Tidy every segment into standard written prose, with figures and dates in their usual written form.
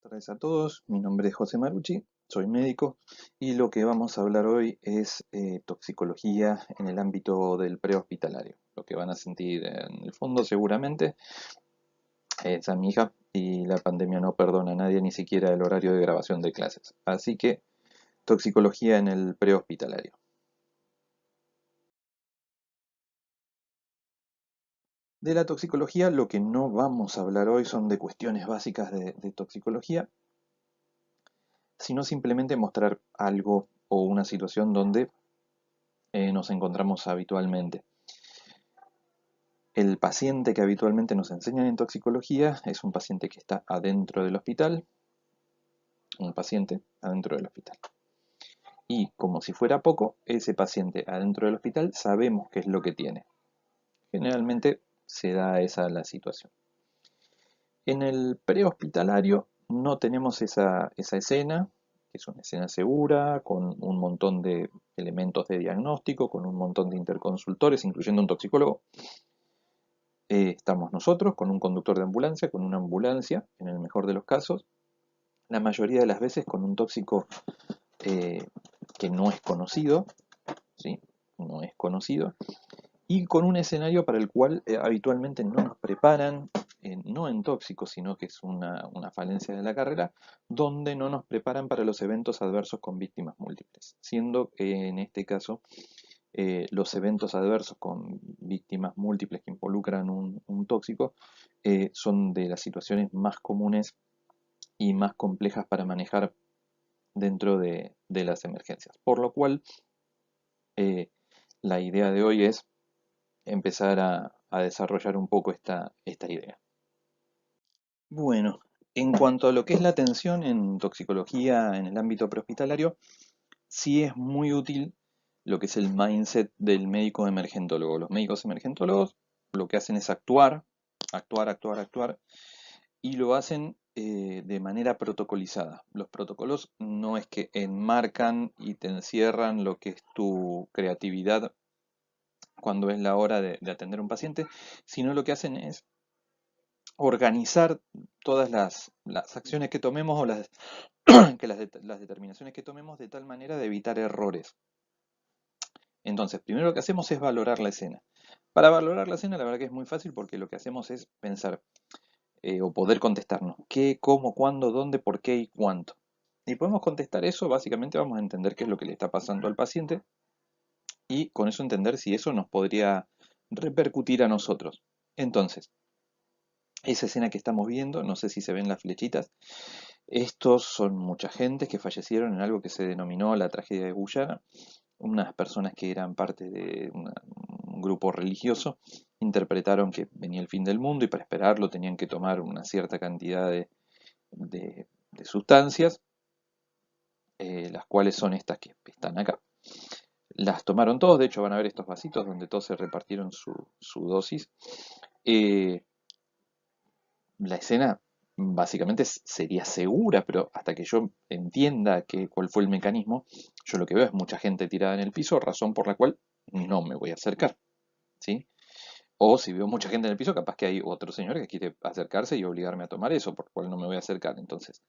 Buenas tardes a todos, mi nombre es José Marucci, soy médico y lo que vamos a hablar hoy es toxicología en el ámbito del prehospitalario. Lo que van a sentir en el fondo seguramente es a mi hija y la pandemia no perdona a nadie, ni siquiera el horario de grabación de clases. Así que toxicología en el prehospitalario. De la toxicología lo que no vamos a hablar hoy son de cuestiones básicas de toxicología, sino simplemente mostrar algo o una situación donde nos encontramos habitualmente. El paciente que habitualmente nos enseñan en toxicología es un paciente que está adentro del hospital, un paciente adentro del hospital. Y como si fuera poco, ese paciente adentro del hospital sabemos qué es lo que tiene. Generalmente se da esa la situación. En el prehospitalario no tenemos esa escena, que es una escena segura, con un montón de elementos de diagnóstico, con un montón de interconsultores, incluyendo un toxicólogo. Estamos nosotros con un conductor de ambulancia, con una ambulancia, en el mejor de los casos, la mayoría de las veces con un tóxico eh, que no es conocido, ¿sí? No es conocido, y con un escenario para el cual habitualmente no nos preparan, no en tóxicos, sino que es una falencia de la carrera, donde no nos preparan para los eventos adversos con víctimas múltiples, siendo en este caso los eventos adversos con víctimas múltiples que involucran un tóxico son de las situaciones más comunes y más complejas para manejar dentro de las emergencias. Por lo cual, eh, la idea de hoy es empezar a desarrollar un poco esta idea. Bueno, en cuanto a lo que es la atención en toxicología en el ámbito prehospitalario, sí es muy útil lo que es el mindset del médico emergentólogo. Los médicos emergentólogos lo que hacen es actuar, actuar, actuar, actuar, y lo hacen de manera protocolizada. Los protocolos no es que enmarcan y te encierran lo que es tu creatividad cuando es la hora de atender a un paciente, sino lo que hacen es organizar todas las acciones que tomemos o las determinaciones que tomemos de tal manera de evitar errores. Entonces, primero lo que hacemos es valorar la escena. Para valorar la escena, la verdad que es muy fácil porque lo que hacemos es pensar o poder contestarnos qué, cómo, cuándo, dónde, por qué y cuánto. Y podemos contestar eso, básicamente vamos a entender qué es lo que le está pasando al paciente y con eso entender si eso nos podría repercutir a nosotros. Entonces, esa escena que estamos viendo, no sé si se ven las flechitas, estos son mucha gente que fallecieron en algo que se denominó la tragedia de Guyana. Unas personas que eran parte de un grupo religioso interpretaron que venía el fin del mundo y para esperarlo tenían que tomar una cierta cantidad de sustancias, las cuales son estas que están acá. Las tomaron todos, de hecho van a ver estos vasitos donde todos se repartieron su dosis. Eh, la escena básicamente sería segura, pero hasta que yo entienda cuál fue el mecanismo, yo lo que veo es mucha gente tirada en el piso, razón por la cual no me voy a acercar, ¿sí? O si veo mucha gente en el piso, capaz que hay otro señor que quiere acercarse y obligarme a tomar eso, por lo cual no me voy a acercar. Entonces,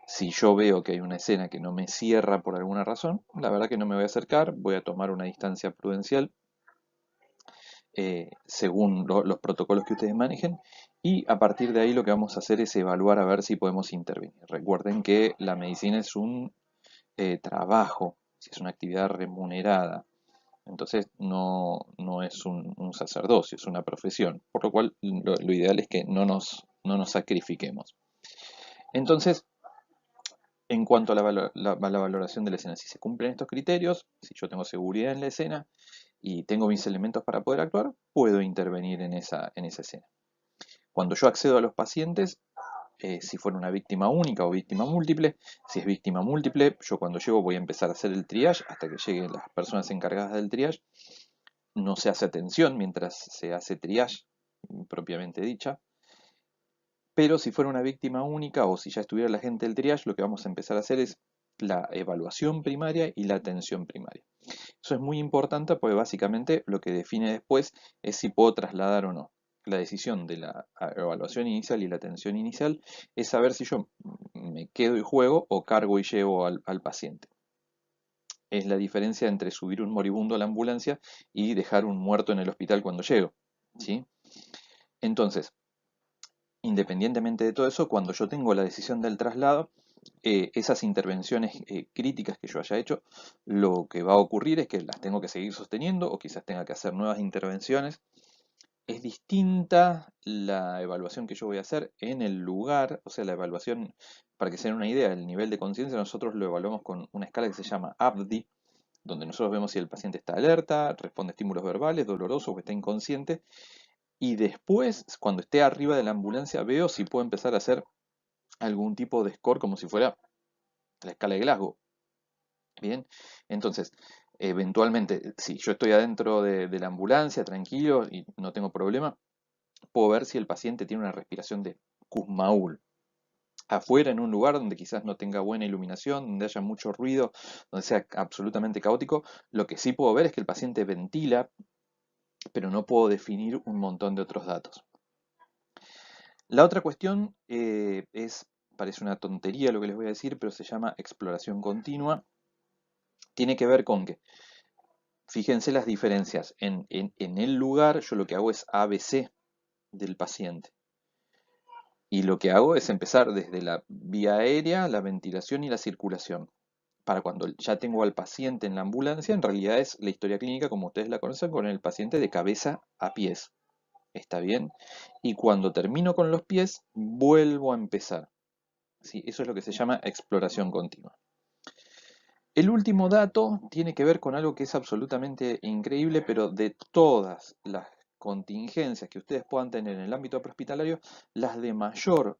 si yo veo que hay una escena que no me cierra por alguna razón, la verdad que no me voy a acercar, voy a tomar una distancia prudencial según los protocolos que ustedes manejen y a partir de ahí lo que vamos a hacer es evaluar a ver si podemos intervenir. Recuerden que la medicina es un trabajo, es una actividad remunerada, entonces no es un sacerdocio, es una profesión, por lo cual lo ideal es que no nos sacrifiquemos. Entonces, en cuanto a la valoración de la escena, si se cumplen estos criterios, si yo tengo seguridad en la escena y tengo mis elementos para poder actuar, puedo intervenir en esa escena. Cuando yo accedo a los pacientes, si fuera una víctima única o víctima múltiple, si es víctima múltiple, yo cuando llego voy a empezar a hacer el triage hasta que lleguen las personas encargadas del triage. No se hace atención mientras se hace triage propiamente dicha. Pero si fuera una víctima única o si ya estuviera la gente del triage, lo que vamos a empezar a hacer es la evaluación primaria y la atención primaria. Eso es muy importante porque básicamente lo que define después es si puedo trasladar o no. La decisión de la evaluación inicial y la atención inicial es saber si yo me quedo y juego o cargo y llevo al paciente. Es la diferencia entre subir un moribundo a la ambulancia y dejar un muerto en el hospital cuando llego, ¿sí? Entonces, independientemente de todo eso, cuando yo tengo la decisión del traslado, esas intervenciones críticas que yo haya hecho, lo que va a ocurrir es que las tengo que seguir sosteniendo o quizás tenga que hacer nuevas intervenciones. Es distinta la evaluación que yo voy a hacer en el lugar, o sea, la evaluación, para que se den una idea, el nivel de conciencia nosotros lo evaluamos con una escala que se llama ABDI, donde nosotros vemos si el paciente está alerta, responde a estímulos verbales, doloroso o está inconsciente, y después, cuando esté arriba de la ambulancia, veo si puedo empezar a hacer algún tipo de score como si fuera la escala de Glasgow. Bien, entonces, eventualmente, si yo estoy adentro de la ambulancia, tranquilo y no tengo problema, puedo ver si el paciente tiene una respiración de Kussmaul. Afuera, en un lugar donde quizás no tenga buena iluminación, donde haya mucho ruido, donde sea absolutamente caótico, lo que sí puedo ver es que el paciente ventila, pero no puedo definir un montón de otros datos. La otra cuestión parece una tontería lo que les voy a decir, pero se llama exploración continua. Tiene que ver con que, fíjense las diferencias, en el lugar yo lo que hago es ABC del paciente. Y lo que hago es empezar desde la vía aérea, la ventilación y la circulación. Para cuando ya tengo al paciente en la ambulancia, en realidad es la historia clínica como ustedes la conocen, con el paciente de cabeza a pies. ¿Está bien? Y cuando termino con los pies, vuelvo a empezar. ¿Sí? Eso es lo que se llama exploración continua. El último dato tiene que ver con algo que es absolutamente increíble, pero de todas las contingencias que ustedes puedan tener en el ámbito prehospitalario, las de mayor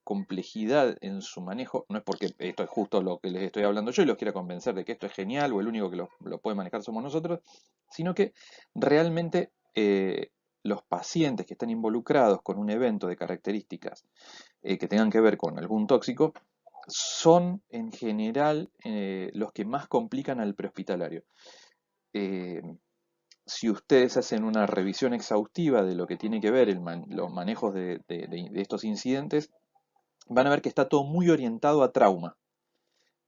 complejidad en su manejo, no es porque esto es justo lo que les estoy hablando yo y los quiera convencer de que esto es genial o el único que lo puede manejar somos nosotros, sino que realmente los pacientes que están involucrados con un evento de características que tengan que ver con algún tóxico, son en general los que más complican al prehospitalario. Eh, si ustedes hacen una revisión exhaustiva de lo que tiene que ver los manejos de estos incidentes, van a ver que está todo muy orientado a trauma.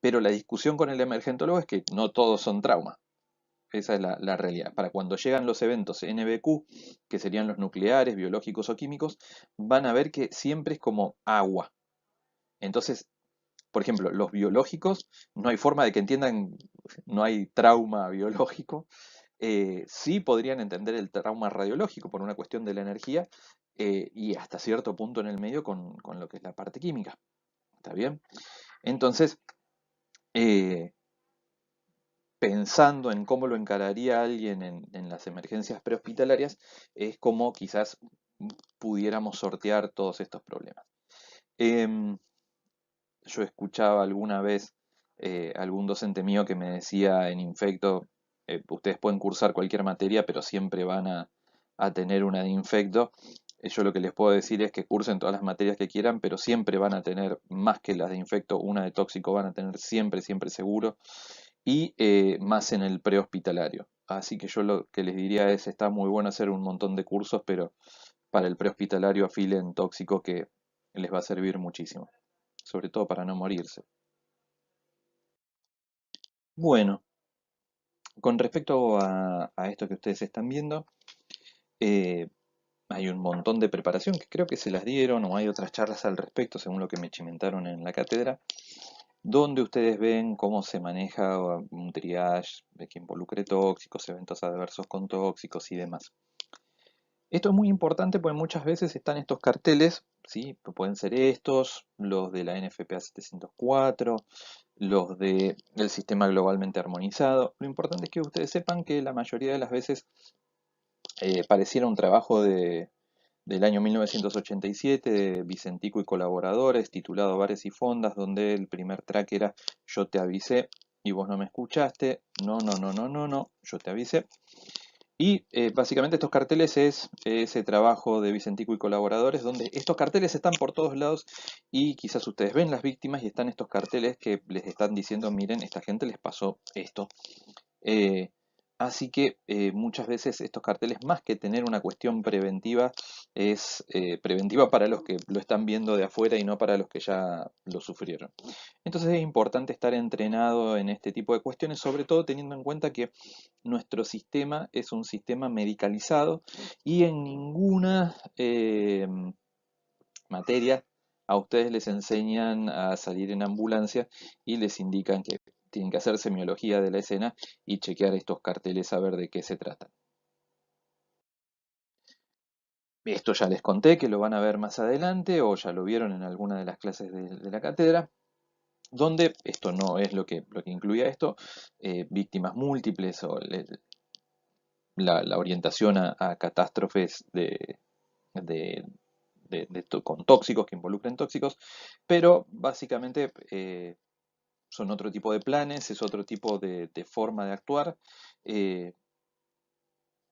Pero la discusión con el emergentólogo es que no todos son trauma. Esa es la realidad. Para cuando llegan los eventos NBQ, que serían los nucleares, biológicos o químicos, van a ver que siempre es como agua. Entonces, por ejemplo, los biológicos, no hay forma de que entiendan, no hay trauma biológico. Sí podrían entender el trauma radiológico por una cuestión de la energía y hasta cierto punto en el medio con lo que es la parte química. ¿Está bien? Entonces, eh, pensando en cómo lo encararía alguien en las emergencias prehospitalarias, es como quizás pudiéramos sortear todos estos problemas. Em, yo escuchaba alguna vez algún docente mío que me decía en infecto, ustedes pueden cursar cualquier materia, pero siempre van a tener una de infecto. Yo lo que les puedo decir es que cursen todas las materias que quieran, pero siempre van a tener, más que las de infecto, una de tóxico van a tener siempre, siempre seguro, y más en el prehospitalario. Así que yo lo que les diría es, está muy bueno hacer un montón de cursos, pero para el prehospitalario afilen tóxico que les va a servir muchísimo, sobre todo para no morirse. Bueno, con respecto a esto que ustedes están viendo, eh, hay un montón de preparación que creo que se las dieron o hay otras charlas al respecto, según lo que me chimentaron en la cátedra, donde ustedes ven cómo se maneja un triage de que involucre tóxicos, eventos adversos con tóxicos y demás. Esto es muy importante porque muchas veces están estos carteles, ¿sí? Pueden ser estos, los de la NFPA 704, los del sistema globalmente armonizado. Lo importante es que ustedes sepan que la mayoría de las veces pareciera un trabajo del año 1987 de Vicentico y colaboradores, titulado Bares y Fondas, donde el primer track era Yo te avisé y vos no me escuchaste, no, no, no, no, no, no, yo te avisé. Y básicamente estos carteles es ese trabajo de Vicentico y colaboradores, donde estos carteles están por todos lados y quizás ustedes ven las víctimas y están estos carteles que les están diciendo, miren, esta gente les pasó esto. Así que muchas veces estos carteles, más que tener una cuestión preventiva, es preventiva para los que lo están viendo de afuera y no para los que ya lo sufrieron. Entonces es importante estar entrenado en este tipo de cuestiones, sobre todo teniendo en cuenta que nuestro sistema es un sistema medicalizado y en ninguna materia a ustedes les enseñan a salir en ambulancia y les indican que tienen que hacer semiología de la escena y chequear estos carteles a ver de qué se trata. Esto ya les conté que lo van a ver más adelante o ya lo vieron en alguna de las clases de la cátedra, donde esto no es lo que incluía esto, víctimas múltiples o la orientación a catástrofes de- con tóxicos, que involucren tóxicos, pero básicamente son otro tipo de planes, es otro tipo de forma de actuar. eh,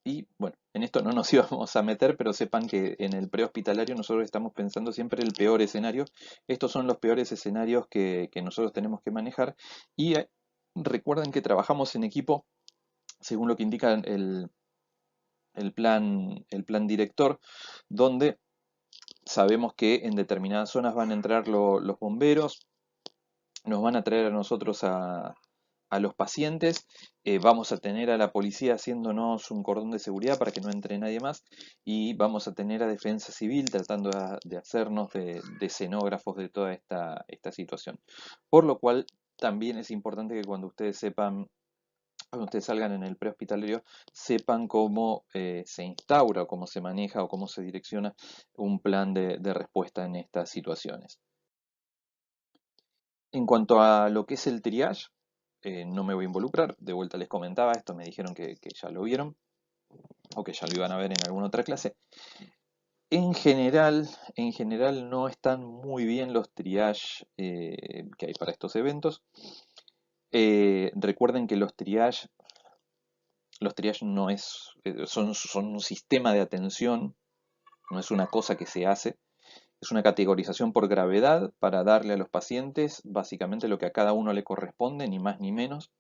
y bueno, en esto no nos íbamos a meter, pero sepan que en el prehospitalario nosotros estamos pensando siempre el peor escenario. Estos son los peores escenarios que nosotros tenemos que manejar. Y recuerden que trabajamos en equipo, según lo que indica el plan director, donde sabemos que en determinadas zonas van a entrar los bomberos, nos van a traer a nosotros a los pacientes, vamos a tener a la policía haciéndonos un cordón de seguridad para que no entre nadie más y vamos a tener a Defensa Civil tratando de hacernos de escenógrafos de toda esta situación. Por lo cual también es importante que cuando ustedes sepan, cuando ustedes salgan en el prehospitalario, sepan cómo se instaura o cómo se maneja o cómo se direcciona un plan de respuesta en estas situaciones. En cuanto a lo que es el triage, no me voy a involucrar, de vuelta les comentaba esto, me dijeron que ya lo vieron o que ya lo iban a ver en alguna otra clase. En general no están muy bien los triage que hay para estos eventos. Recuerden que los triage no son un sistema de atención, no es una cosa que se hace. Es una categorización por gravedad para darle a los pacientes básicamente lo que a cada uno le corresponde, ni más ni menos.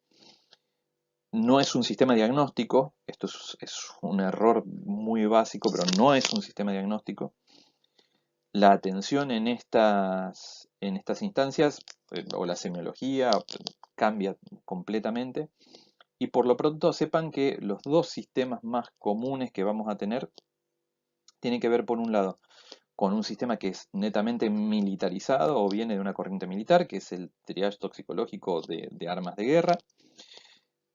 No es un sistema diagnóstico, esto es un error muy básico, pero no es un sistema diagnóstico. La atención en estas instancias, o la semiología, cambia completamente. Y por lo pronto sepan que los dos sistemas más comunes que vamos a tener tienen que ver, por un lado, con un sistema que es netamente militarizado o viene de una corriente militar, que es el triage toxicológico de armas de guerra.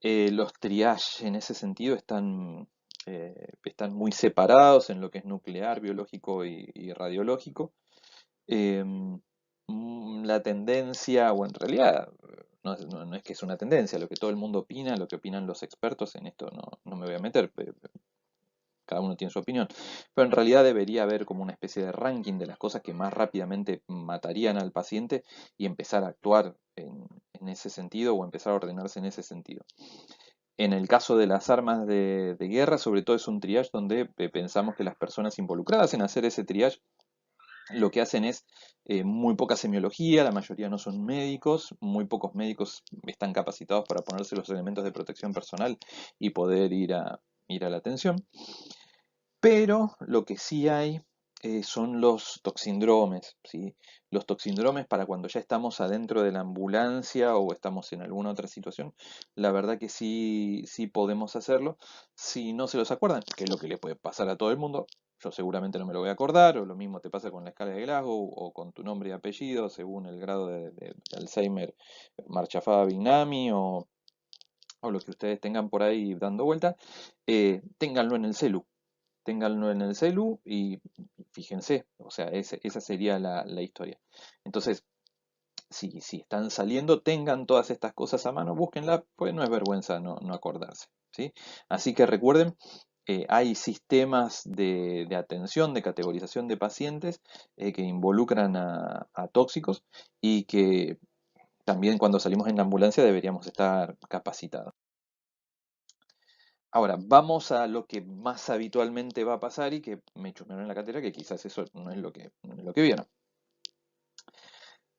Los triage en ese sentido están muy separados en lo que es nuclear, biológico y radiológico. La tendencia, o en realidad no es que es una tendencia, lo que todo el mundo opina, lo que opinan los expertos, en esto no me voy a meter, cada uno tiene su opinión, pero en realidad debería haber como una especie de ranking de las cosas que más rápidamente matarían al paciente y empezar a actuar en ese sentido o empezar a ordenarse en ese sentido. En el caso de las armas de guerra, sobre todo es un triage donde pensamos que las personas involucradas en hacer ese triage lo que hacen es muy poca semiología, la mayoría no son médicos, muy pocos médicos están capacitados para ponerse los elementos de protección personal y poder ir a la atención. Pero lo que sí hay son los toxindromes, ¿sí? Los toxindromes para cuando ya estamos adentro de la ambulancia o estamos en alguna otra situación, la verdad que sí, sí podemos hacerlo. Si no se los acuerdan, que es lo que le puede pasar a todo el mundo, yo seguramente no me lo voy a acordar, o lo mismo te pasa con la escala de Glasgow o con tu nombre y apellido, según el grado de Alzheimer, Marchafada-Vignami o lo que ustedes tengan por ahí dando vuelta, ténganlo en el celu. Ténganlo en el celu y fíjense, o sea, esa sería la historia. Entonces, si están saliendo, tengan todas estas cosas a mano, búsquenla, pues no es vergüenza no acordarse, ¿sí? Así que recuerden, hay sistemas de atención, de categorización de pacientes que involucran a tóxicos y que también cuando salimos en la ambulancia deberíamos estar capacitados. Ahora, vamos a lo que más habitualmente va a pasar y que me chusmearon en la cátedra, que quizás eso no es lo que vieron.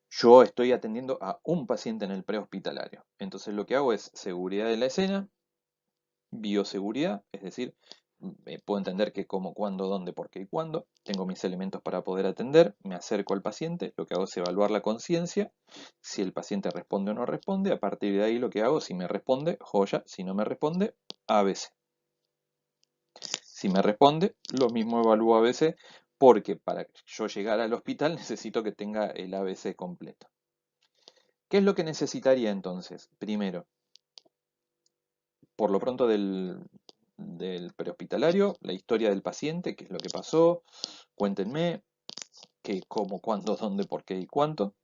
Yo estoy atendiendo a un paciente en el prehospitalario. Entonces lo que hago es seguridad de la escena, bioseguridad, es decir, puedo entender qué, cómo, cuándo, dónde, por qué y cuándo. Tengo mis elementos para poder atender, me acerco al paciente, lo que hago es evaluar la conciencia, si el paciente responde o no responde, a partir de ahí lo que hago, si me responde, joya, si no me responde, ABC. Si me responde, lo mismo evalúo ABC, porque para yo llegar al hospital necesito que tenga el ABC completo. ¿Qué es lo que necesitaría entonces? Primero, por lo pronto del prehospitalario, la historia del paciente, qué es lo que pasó, cuéntenme qué, cómo, cuándo, dónde, por qué y cuánto.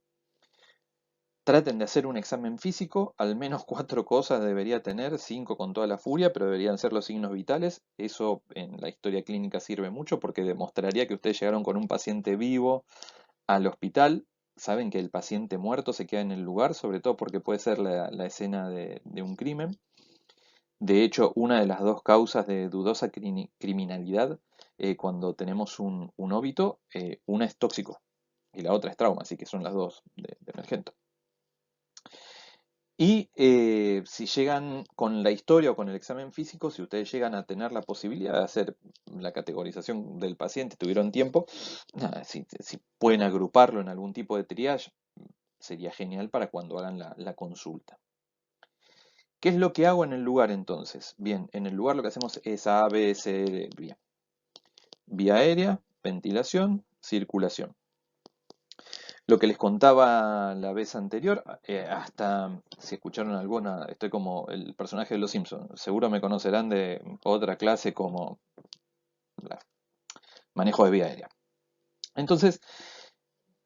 Traten de hacer un examen físico, al menos 4 cosas debería tener, 5 con toda la furia, pero deberían ser los signos vitales. Eso en la historia clínica sirve mucho porque demostraría que ustedes llegaron con un paciente vivo al hospital. Saben que el paciente muerto se queda en el lugar, sobre todo porque puede ser la escena de un crimen. De hecho, una de las dos causas de dudosa criminalidad, cuando tenemos un óbito, una es tóxico y la otra es trauma, así que son las dos de emergente. Y si llegan con la historia o con el examen físico, si ustedes llegan a tener la posibilidad de hacer la categorización del paciente, tuvieron tiempo, nada, si pueden agruparlo en algún tipo de triage, sería genial para cuando hagan la consulta. ¿Qué es lo que hago en el lugar entonces? Bien, en el lugar lo que hacemos es A, B, C, D, vía. Vía aérea, ventilación, circulación. Lo que les contaba la vez anterior, hasta si escucharon alguna, estoy como el personaje de Los Simpsons, seguro me conocerán de otra clase como manejo de vía aérea. Entonces,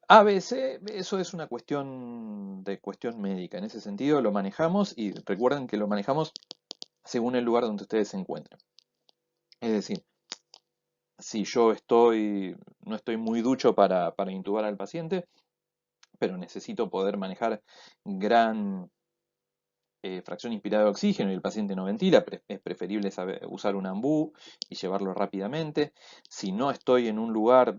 ABC, eso es una cuestión médica. En ese sentido lo manejamos y recuerden que lo manejamos según el lugar donde ustedes se encuentren. Es decir, si yo no estoy muy ducho para intubar al paciente, pero necesito poder manejar gran fracción inspirada de oxígeno y el paciente no ventila, es preferible usar un ambú y llevarlo rápidamente. Si no estoy en un lugar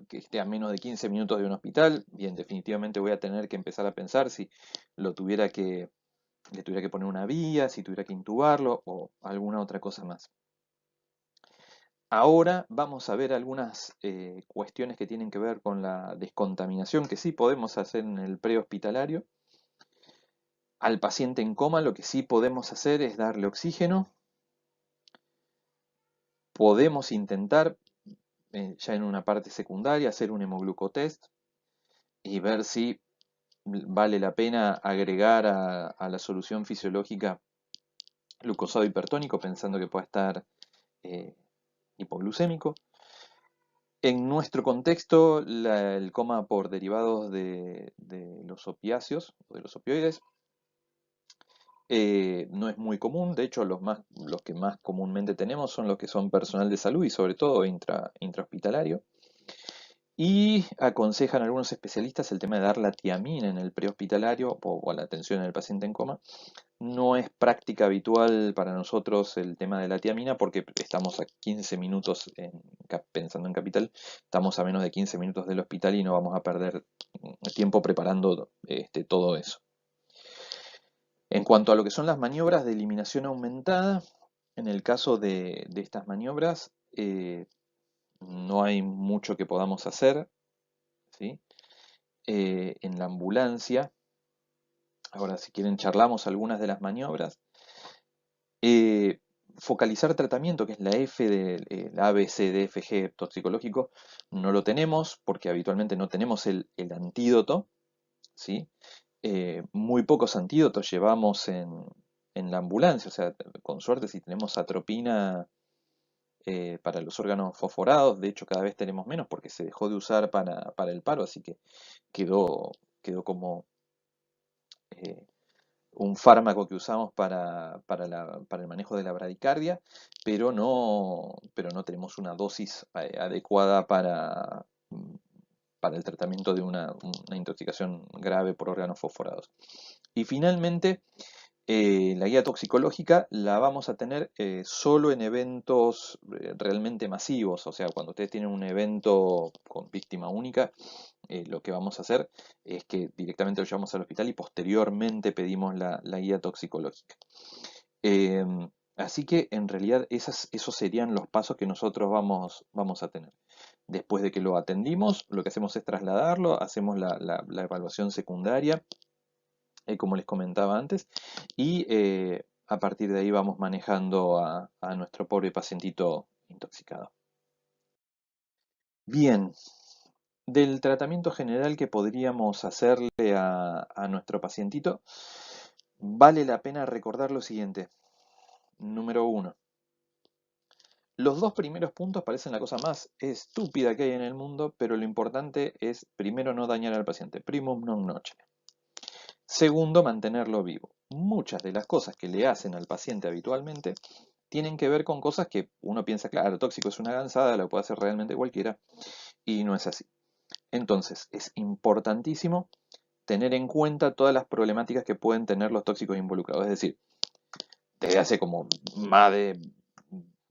que esté a menos de 15 minutos de un hospital, bien, definitivamente voy a tener que empezar a pensar si lo tuviera le tuviera que poner una vía, si tuviera que intubarlo o alguna otra cosa más. Ahora vamos a ver algunas cuestiones que tienen que ver con la descontaminación que sí podemos hacer en el prehospitalario. Al paciente en coma lo que sí podemos hacer es darle oxígeno. Podemos intentar, ya en una parte secundaria, hacer un hemoglucotest y ver si vale la pena agregar a la solución fisiológica glucosado hipertónico pensando que pueda estar eh, hipoglucémico. En nuestro contexto, el coma por derivados de los opiáceos o de los opioides no es muy común. De hecho, los que más comúnmente tenemos son los que son personal de salud y sobre todo intrahospitalario. Y aconsejan algunos especialistas el tema de dar la tiamina en el prehospitalario o a la atención del paciente en coma. No es práctica habitual para nosotros el tema de la tiamina porque estamos a 15 minutos, pensando en Capital, estamos a menos de 15 minutos del hospital y no vamos a perder tiempo preparando todo eso. En cuanto a lo que son las maniobras de eliminación aumentada, en el caso de estas maniobras no hay mucho que podamos hacer, ¿sí? En la ambulancia, ahora si quieren charlamos algunas de las maniobras. Eh, Focalizar tratamiento, que es la F del A, B, C, D, F, G toxicológico, no lo tenemos porque habitualmente no tenemos el antídoto, ¿sí? Muy pocos antídotos llevamos en la ambulancia, o sea, con suerte si tenemos atropina para los órganos fosforados, de hecho cada vez tenemos menos porque se dejó de usar para el paro, así que quedó como eh, un fármaco que usamos para el manejo de la bradicardia, pero no tenemos una dosis adecuada para el tratamiento de una intoxicación grave por órganos fosforados. Y finalmente, la guía toxicológica la vamos a tener solo en eventos realmente masivos, o sea, cuando ustedes tienen un evento con víctima única, lo que vamos a hacer es que directamente lo llevamos al hospital y posteriormente pedimos la guía toxicológica. Así que en realidad esos serían los pasos que nosotros vamos a tener. Después de que lo atendimos, lo que hacemos es trasladarlo, hacemos la evaluación secundaria, como les comentaba antes, y a partir de ahí vamos manejando a nuestro pobre pacientito intoxicado. Bien, del tratamiento general que podríamos hacerle a nuestro pacientito, vale la pena recordar lo siguiente. Número uno, los dos primeros puntos parecen la cosa más estúpida que hay en el mundo, pero lo importante es, primero, no dañar al paciente, primum non nocere. Segundo, mantenerlo vivo. Muchas de las cosas que le hacen al paciente habitualmente tienen que ver con cosas que uno piensa, claro, tóxico es una gansada, lo puede hacer realmente cualquiera, y no es así. Entonces, es importantísimo tener en cuenta todas las problemáticas que pueden tener los tóxicos involucrados. Es decir, desde hace como más de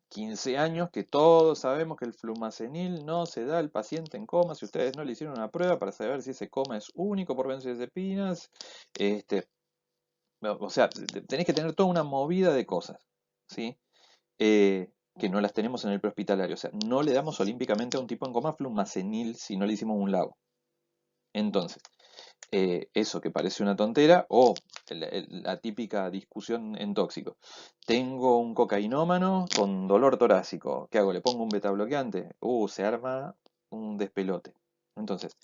15 años que todos sabemos que el flumacenil no se da al paciente en coma. Si ustedes no le hicieron una prueba para saber si ese coma es único por benzodiazepinas, este, o sea, tenés que tener toda una movida de cosas, ¿sí? Que no las tenemos en el prehospitalario. O sea, no le damos olímpicamente a un tipo en coma flumacenil si no le hicimos un lago. Entonces, eso que parece una tontera, o la típica discusión en tóxico. Tengo un cocainómano con dolor torácico. ¿Qué hago? ¿Le pongo un betabloqueante? Se arma un despelote. Entonces,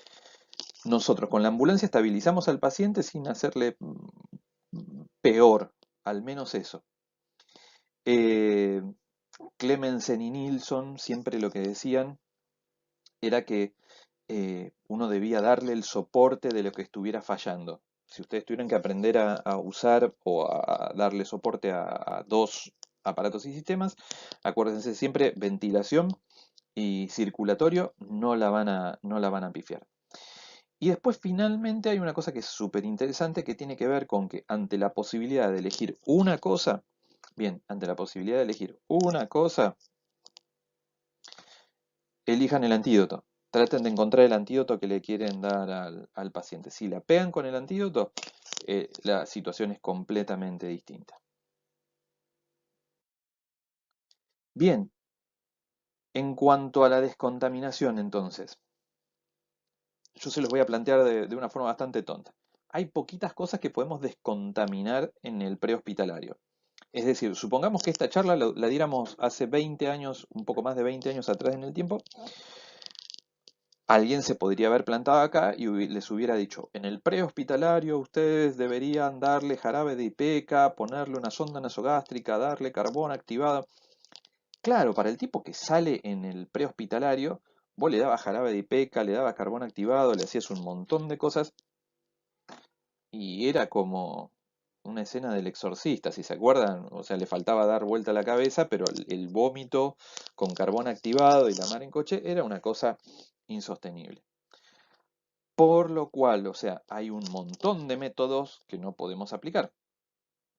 nosotros con la ambulancia estabilizamos al paciente sin hacerle peor, al menos eso. Eh, Clemensen y Nilsson siempre lo que decían era que uno debía darle el soporte de lo que estuviera fallando. Si ustedes tuvieran que aprender a usar o a darle soporte a dos aparatos y sistemas, acuérdense siempre ventilación y circulatorio no la van a pifiar. Y después finalmente hay una cosa que es súper interesante que tiene que ver con que ante la posibilidad de elegir una cosa, bien, ante la posibilidad de elegir una cosa, elijan el antídoto. Traten de encontrar el antídoto que le quieren dar al paciente. Si la pegan con el antídoto, la situación es completamente distinta. Bien, en cuanto a la descontaminación, entonces, yo se los voy a plantear de una forma bastante tonta. Hay poquitas cosas que podemos descontaminar en el prehospitalario. Es decir, supongamos que esta charla la diéramos hace 20 años, un poco más de 20 años atrás en el tiempo. Alguien se podría haber plantado acá y les hubiera dicho, en el prehospitalario ustedes deberían darle jarabe de ipeca, ponerle una sonda nasogástrica, darle carbón activado. Claro, para el tipo que sale en el prehospitalario, vos le dabas jarabe de ipeca, le dabas carbón activado, le hacías un montón de cosas y era como una escena del exorcista, si se acuerdan. O sea, le faltaba dar vuelta a la cabeza, pero el vómito con carbón activado y la mar en coche era una cosa insostenible. Por lo cual, o sea, hay un montón de métodos que no podemos aplicar,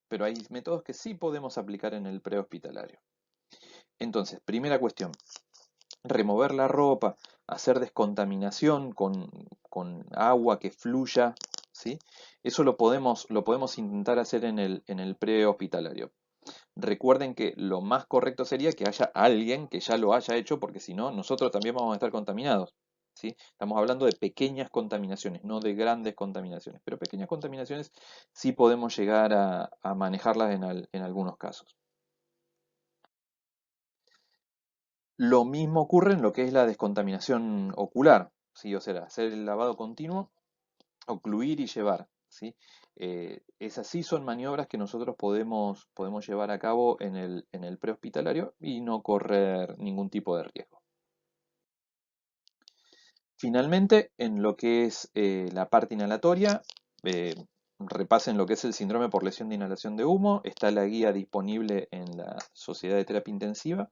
pero hay métodos que sí podemos aplicar en el prehospitalario. Entonces, primera cuestión, remover la ropa, hacer descontaminación con agua que fluya, ¿sí? Eso lo podemos intentar hacer en el prehospitalario. Recuerden que lo más correcto sería que haya alguien que ya lo haya hecho, porque si no, nosotros también vamos a estar contaminados. ¿Sí? Estamos hablando de pequeñas contaminaciones, no de grandes contaminaciones, pero pequeñas contaminaciones sí podemos llegar a manejarlas en algunos casos. Lo mismo ocurre en lo que es la descontaminación ocular, ¿sí? O sea, hacer el lavado continuo, ocluir y llevar, ¿sí? Esas sí son maniobras que nosotros podemos llevar a cabo en el prehospitalario y no correr ningún tipo de riesgo. Finalmente, en lo que es la parte inhalatoria, eh, repasen lo que es el síndrome por lesión de inhalación de humo. Está la guía disponible en la Sociedad de Terapia Intensiva.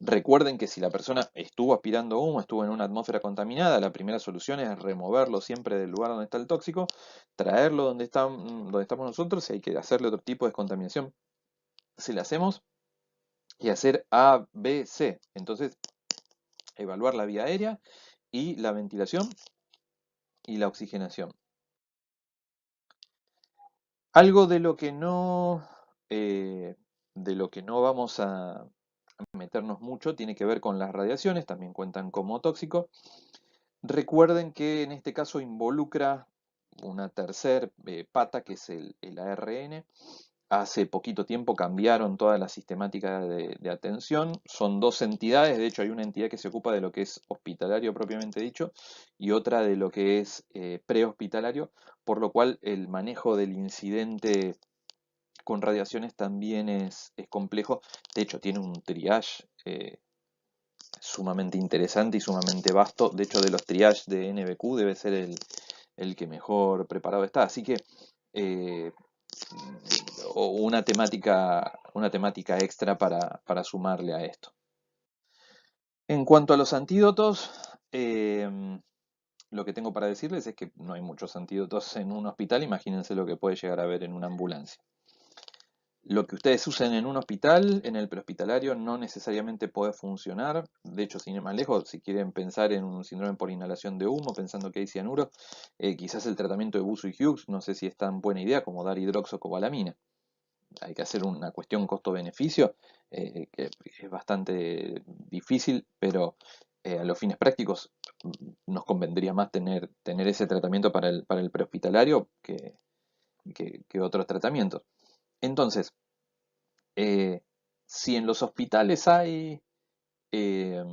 Recuerden que si la persona estuvo aspirando humo, estuvo en una atmósfera contaminada, la primera solución es removerlo siempre del lugar donde está el tóxico, traerlo donde estamos nosotros. Si hay que hacerle otro tipo de descontaminación, se le hacemos y hacer A, B, C. Entonces, evaluar la vía aérea y la ventilación y la oxigenación. Algo de lo que no, eh, de lo que no vamos a meternos mucho tiene que ver con las radiaciones, también cuentan como tóxico. Recuerden que en este caso involucra una tercer pata, que es el ARN. Hace poquito tiempo cambiaron toda la sistemática de atención. Son dos entidades, de hecho hay una entidad que se ocupa de lo que es hospitalario propiamente dicho y otra de lo que es prehospitalario, por lo cual el manejo del incidente con radiaciones también es complejo. De hecho tiene un triage sumamente interesante y sumamente vasto. De hecho de los triage de NBQ debe ser el que mejor preparado está. Así que eh, o una temática extra para sumarle a esto. En cuanto a los antídotos, lo que tengo para decirles es que no hay muchos antídotos en un hospital, imagínense lo que puede llegar a haber en una ambulancia. Lo que ustedes usen en un hospital, en el prehospitalario, no necesariamente puede funcionar. De hecho, sin ir más lejos, si quieren pensar en un síndrome por inhalación de humo, pensando que hay cianuro, quizás el tratamiento de Buso y Hughes, no sé si es tan buena idea como dar hidroxocobalamina. Hay que hacer una cuestión costo-beneficio, que es bastante difícil, pero a los fines prácticos nos convendría más tener ese tratamiento para el prehospitalario que otros tratamientos. Entonces, eh, si en los hospitales hay eh,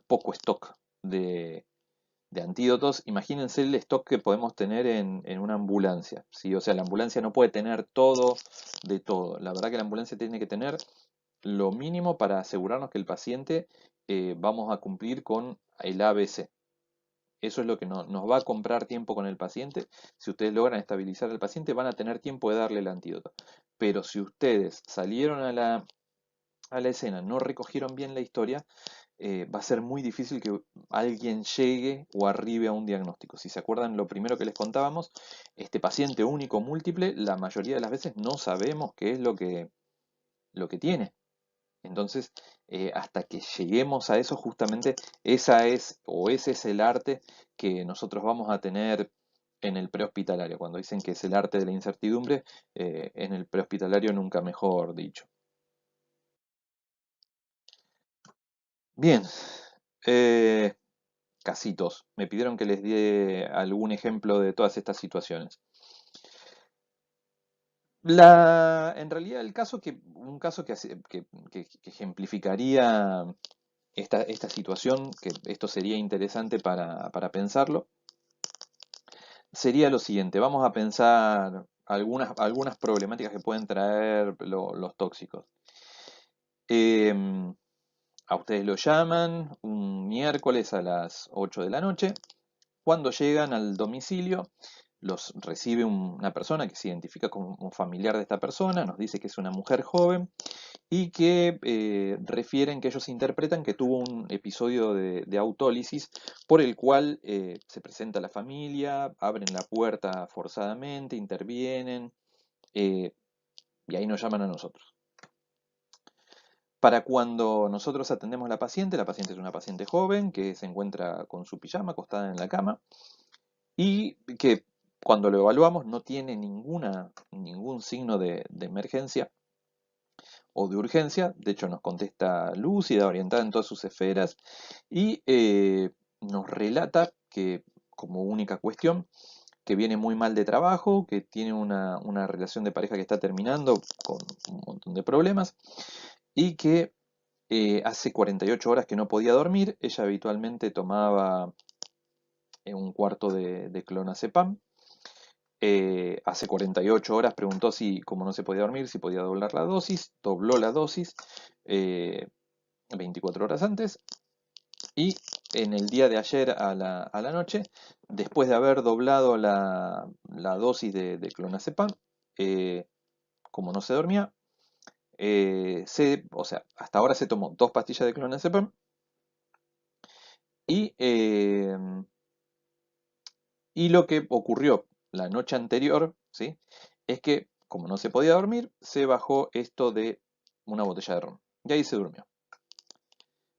poco stock de antídotos, imagínense el stock que podemos tener en una ambulancia, ¿sí? O sea, la ambulancia no puede tener todo de todo. La verdad que la ambulancia tiene que tener lo mínimo para asegurarnos que el paciente vamos a cumplir con el ABC. Eso es lo que nos va a comprar tiempo con el paciente. Si ustedes logran estabilizar al paciente, van a tener tiempo de darle el antídoto. Pero si ustedes salieron a la escena, no recogieron bien la historia, va a ser muy difícil que alguien llegue o arribe a un diagnóstico. Si se acuerdan lo primero que les contábamos, este paciente único múltiple, la mayoría de las veces no sabemos qué es lo que tiene. Entonces, hasta que lleguemos a eso, justamente esa es o ese es el arte que nosotros vamos a tener en el prehospitalario. Cuando dicen que es el arte de la incertidumbre, en el prehospitalario nunca mejor dicho. Bien, eh, casitos. Me pidieron que les dé algún ejemplo de todas estas situaciones. En realidad un caso que ejemplificaría esta situación, que esto sería interesante para pensarlo, sería lo siguiente. Vamos a pensar algunas problemáticas que pueden traer los tóxicos. Em, a ustedes lo llaman un miércoles a las 8 de la noche. Cuando llegan al domicilio, los recibe una persona que se identifica como un familiar de esta persona, nos dice que es una mujer joven y que refieren que ellos interpretan que tuvo un episodio de autólisis por el cual se presenta la familia, abren la puerta forzadamente, intervienen eh, y ahí nos llaman a nosotros. Para cuando nosotros atendemos a la paciente es una paciente joven que se encuentra con su pijama acostada en la cama y que cuando lo evaluamos no tiene ningún signo de emergencia o de urgencia. De hecho, nos contesta lúcida, orientada en todas sus esferas y nos relata que, como única cuestión, que viene muy mal de trabajo, que tiene una relación de pareja que está terminando con un montón de problemas y que hace 48 horas que no podía dormir. Ella habitualmente tomaba un cuarto de clonazepam. Hace 48 horas preguntó si, como no se podía dormir, si podía doblar la dosis, dobló la dosis 24 horas antes y en el día de ayer a la noche, después de haber doblado la dosis de clonazepam, eh, como no se dormía, o sea, hasta ahora se tomó 2 pastillas de clonazepam y, eh, y lo que ocurrió la noche anterior, ¿sí? Es que, como no se podía dormir, se bajó esto de una botella de ron. Y ahí se durmió.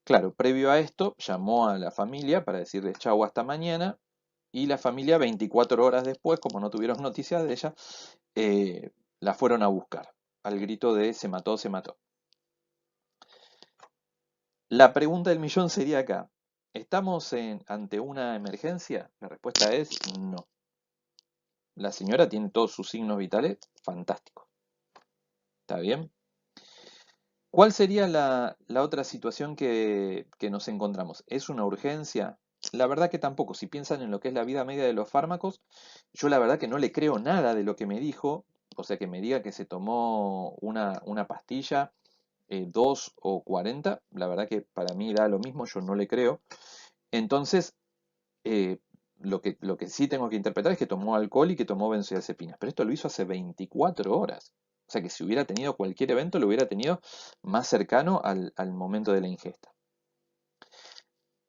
Claro, previo a esto, llamó a la familia para decirles chau hasta mañana. Y la familia, 24 horas después, como no tuvieron noticias de ella, la fueron a buscar. al grito de se mató, se mató. La pregunta del millón sería acá, ¿estamos ante una emergencia? La respuesta es no. La señora tiene todos sus signos vitales fantásticos. ¿Está bien? ¿Cuál sería la otra situación que nos encontramos? ¿Es una urgencia? La verdad que tampoco. Si piensan en lo que es la vida media de los fármacos, yo la verdad que no le creo nada de lo que me dijo. O sea, que me diga que se tomó una pastilla, 2 o 40, la verdad que para mí da lo mismo, yo no le creo. Entonces, eh, lo que sí tengo que interpretar es que tomó alcohol y que tomó benzodiazepinas, pero esto lo hizo hace 24 horas. O sea que si hubiera tenido cualquier evento, lo hubiera tenido más cercano al momento de la ingesta.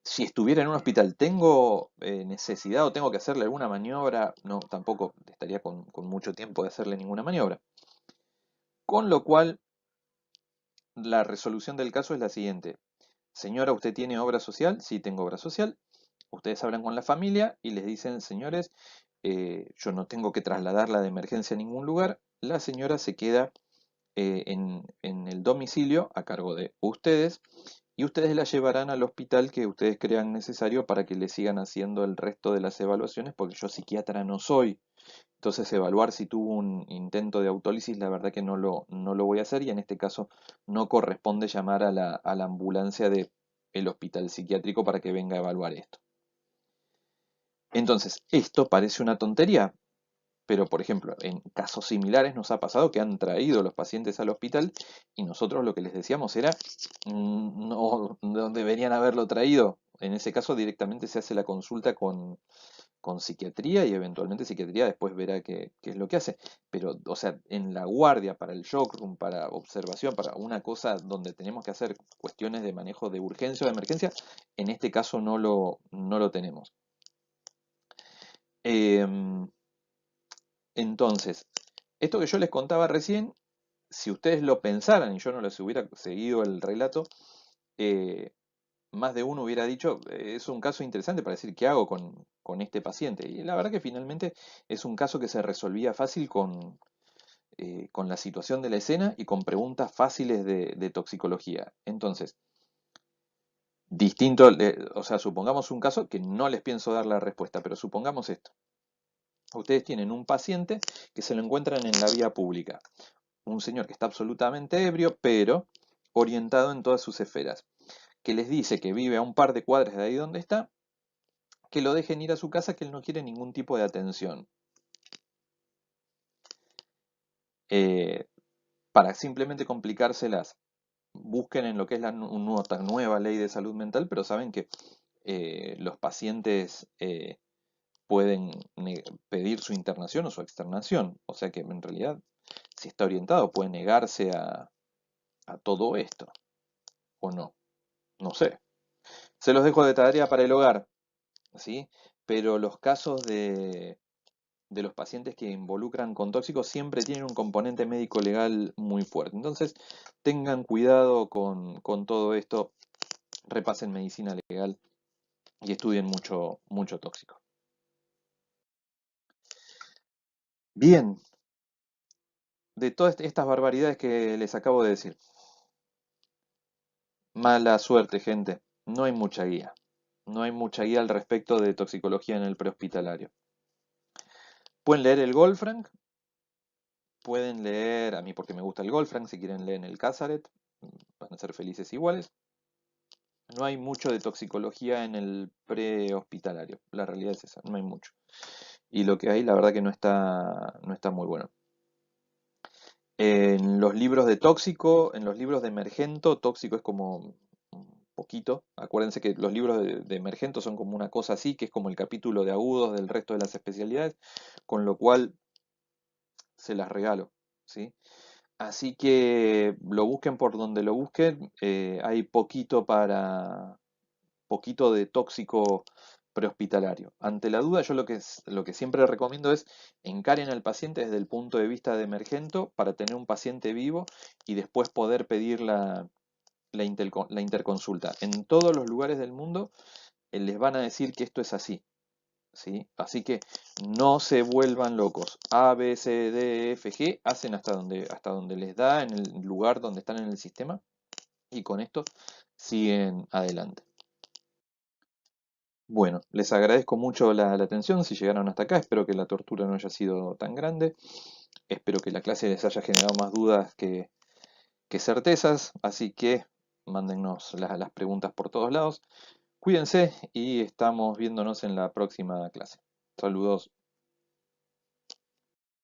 Si estuviera en un hospital, ¿tengo necesidad o tengo que hacerle alguna maniobra? No, tampoco estaría con mucho tiempo de hacerle ninguna maniobra. Con lo cual, la resolución del caso es la siguiente. Señora, ¿usted tiene obra social? Sí, tengo obra social. Ustedes hablan con la familia y les dicen, señores, yo no tengo que trasladarla de emergencia a ningún lugar. La señora se queda en el domicilio a cargo de ustedes y ustedes la llevarán al hospital que ustedes crean necesario para que le sigan haciendo el resto de las evaluaciones, porque yo psiquiatra no soy. Entonces, evaluar si tuvo un intento de autólisis, la verdad que no lo voy a hacer y en este caso no corresponde llamar a la ambulancia del hospital psiquiátrico para que venga a evaluar esto. Entonces, esto parece una tontería, pero por ejemplo, en casos similares nos ha pasado que han traído los pacientes al hospital y nosotros lo que les decíamos era, no deberían haberlo traído. En ese caso directamente se hace la consulta con psiquiatría y eventualmente psiquiatría después verá qué es lo que hace. Pero, o sea, en la guardia, para el shock room, para observación, para una cosa donde tenemos que hacer cuestiones de manejo de urgencia o de emergencia, en este caso no lo tenemos. Em, entonces, esto que yo les contaba recién, si ustedes lo pensaran y yo no les hubiera seguido el relato, eh, más de uno hubiera dicho, es un caso interesante para decir qué hago con este paciente. Y la verdad que finalmente es un caso que se resolvía fácil con la situación de la escena y con preguntas fáciles de toxicología. Entonces, distinto, o sea, supongamos un caso que no les pienso dar la respuesta, pero supongamos esto. Ustedes tienen un paciente que se lo encuentran en la vía pública. Un señor que está absolutamente ebrio, pero orientado en todas sus esferas, que les dice que vive a un par de cuadras de ahí donde está, que lo dejen ir a su casa, que él no quiere ningún tipo de atención. Eh, para simplemente complicárselas, busquen en lo que es una nueva ley de salud mental, pero saben que los pacientes pueden pedir su internación o su externación. O sea que en realidad, si está orientado, puede negarse a todo esto, o no. No sé. Se los dejo de tarea para el hogar, ¿sí? Pero los casos de los pacientes que involucran con tóxicos siempre tienen un componente médico legal muy fuerte. Entonces, tengan cuidado con todo esto, repasen medicina legal y estudien mucho, mucho tóxico. Bien, de todas estas barbaridades que les acabo de decir, mala suerte, gente. No hay mucha guía. No hay mucha guía al respecto de toxicología en el prehospitalario. Pueden leer el Goldfrank, pueden leer, a mí porque me gusta el Goldfrank, si quieren leer el Casaret, van a ser felices iguales. No hay mucho de toxicología en el prehospitalario, la realidad es esa, no hay mucho. Y lo que hay, la verdad que no está muy bueno. En los libros de tóxico, en los libros de emergento, tóxico es como un poquito. Acuérdense que los libros de emergento son como una cosa así, que es como el capítulo de agudos del resto de las especialidades, con lo cual se las regalo, ¿sí? Así que lo busquen por donde lo busquen, hay poquito de tóxico prehospitalario. Ante la duda, yo lo que siempre recomiendo es encaren al paciente desde el punto de vista de emergento para tener un paciente vivo y después poder pedir la interconsulta. En todos los lugares del mundo les van a decir que esto es así. ¿sí? Así que no se vuelvan locos. A, B, C, D, E, F, G, hacen hasta donde les da en el lugar donde están en el sistema y con esto siguen adelante. Bueno, les agradezco mucho la atención si llegaron hasta acá. Espero que la tortura no haya sido tan grande. Espero que la clase les haya generado más dudas que certezas. Así que mándennos las preguntas por todos lados. Cuídense y estamos viéndonos en la próxima clase. Saludos.